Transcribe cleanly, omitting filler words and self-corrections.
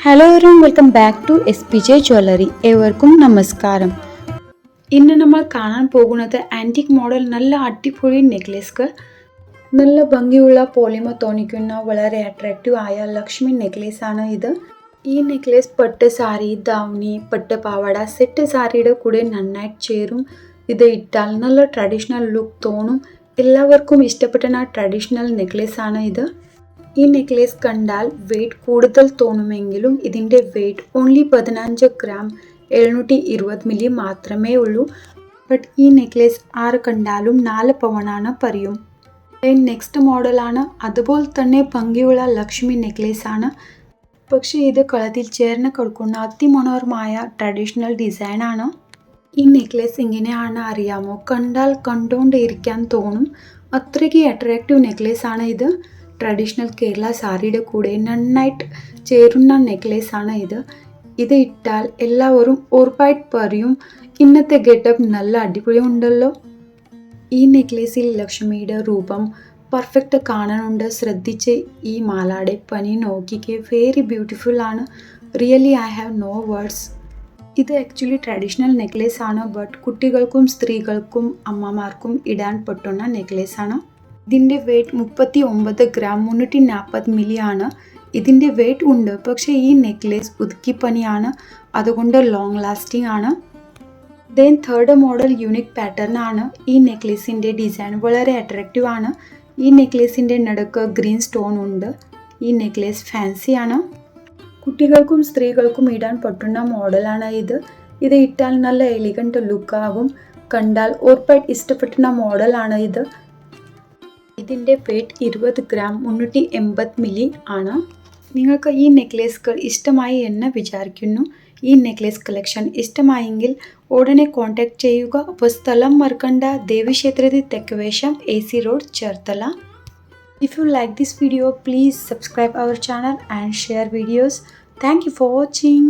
Hello everyone, welcome back to SPJ jewellery. ഏവർക്കും നമസ്കാരം. ഇന്ന് നമ്മൾ കാണാൻ പോകുന്നത് ആൻറ്റിക് മോഡൽ നല്ല അടിപൊളി നെക്ലേസുകൾ. നല്ല ഭംഗിയുള്ള പോളിമർ തോന്നിക്കുന്ന വളരെ അട്രാക്റ്റീവ് ആയ ലക്ഷ്മി നെക്ലേസ് ആണ് ഇത്. ഈ നെക്ലേസ് പട്ട് സാരി, ദാവണി, പട്ട് പാവാട, സെറ്റ് സാരിയുടെ കൂടെ നന്നായിട്ട് ചേരും. ഇത് ഇട്ടാൽ നല്ല ട്രഡീഷണൽ ലുക്ക് തോന്നും. എല്ലാവർക്കും ഇഷ്ടപ്പെടുന്ന ട്രഡീഷണൽ നെക്ലേസ് ആണ് ഇത്. ഈ നെക്ലേസ് കണ്ടാൽ വെയിറ്റ് കൂടുതൽ തോന്നുമെങ്കിലും ഇതിൻ്റെ വെയിറ്റ് ഓൺലി 15 ഗ്രാം 720 മില്ലി മാത്രമേ ഉള്ളൂ. ബട്ട് ഈ നെക്ലേസ് ആര് കണ്ടാലും 4 പവനാണ് പറയും. നെക്സ്റ്റ് മോഡലാണ്, അതുപോലെ തന്നെ ഭംഗിയുള്ള ലക്ഷ്മി നെക്ലേസ് ആണ്. പക്ഷേ ഇത് കളത്തിൽ ചേർന്ന് കൊടുക്കുന്ന അതിമനോഹരമായ ട്രഡീഷണൽ ഡിസൈൻ ആണ്. ഈ നെക്ലേസ് എങ്ങനെയാണ് അറിയാമോ? കണ്ടാൽ കണ്ടുകൊണ്ടിരിക്കാൻ തോന്നും. അത്രയ്ക്ക് അട്രാക്റ്റീവ് നെക്ലേസ് ആണ് ഇത്. ട്രഡീഷണൽ കേരള സാരിയുടെ കൂടെ നന്നായിട്ട് ചേരുന്ന നെക്ലേസ് ആണ് ഇത്. ഇത് ഇട്ടാൽ എല്ലാവരും ഉറപ്പായിട്ട് പറയും, ഇന്നത്തെ ഗെറ്റപ്പ് നല്ല അടിപൊളി ഉണ്ടല്ലോ. ഈ നെക്ലേസിൽ ലക്ഷ്മിയുടെ രൂപം പെർഫെക്റ്റ് കാണാനുണ്ട്. ശ്രദ്ധിച്ച് ഈ മാലയുടെ പണി നോക്കിക്കേ, വെരി ബ്യൂട്ടിഫുൾ ആണ്. Really I have no words. ഇത് ആക്ച്വലി ട്രഡീഷണൽ നെക്ലേസ് ആണ്, ബട്ട് കുട്ടികൾക്കും സ്ത്രീകൾക്കും അമ്മമാർക്കും ഇടാൻ പറ്റുന്ന നെക്ലേസ് ആണ്. ഇതിൻ്റെ വെയിറ്റ് 39 ഗ്രാം 340 മില്ലി ആണ്. ഇതിൻ്റെ വെയിറ്റ് ഉണ്ട്, പക്ഷേ ഈ നെക്ലേസ് ഉതുക്കിപ്പണിയാണ്, അതുകൊണ്ട് ലോങ് ലാസ്റ്റിംഗ് ആണ്. Then third model unique pattern ആണ്. ഈ നെക്ലേസിൻ്റെ ഡിസൈൻ വളരെ അട്രാക്റ്റീവ് ആണ്. ഈ നെക്ലേസിൻ്റെ നടുക്ക് ഗ്രീൻ സ്റ്റോൺ ഉണ്ട്. ഈ നെക്ലേസ് ഫാൻസി ആണ്. കുട്ടികൾക്കും സ്ത്രീകൾക്കും ഇടാൻ പറ്റുന്ന മോഡലാണ് ഇത്. ഇത് ഇട്ടാൽ നല്ല എലിഗൻറ്റ് ലുക്കാകും. കണ്ടാൽ ഉറപ്പായിട്ട് ഇഷ്ടപ്പെടുന്ന മോഡലാണ് ഇത്. ഇതിൻ്റെ വെയിറ്റ് 20 ഗ്രാം 380 മില്ലി ആണ്. നിങ്ങൾക്ക് ഈ നെക്ലേസുകൾ ഇഷ്ടമായി എന്ന് വിചാരിക്കുന്നു. ഈ നെക്ലേസ് കളക്ഷൻ ഇഷ്ടമായെങ്കിൽ ഉടനെ കോൺടാക്ട് ചെയ്യുക. അപ്പോൾ സ്ഥലം മറക്കണ്ട, ദേവീക്ഷേത്രത്തിൽ തെക്കുവേശം, AC road, Cherthala. If you like this video, please subscribe our channel and share videos. Thank you for watching.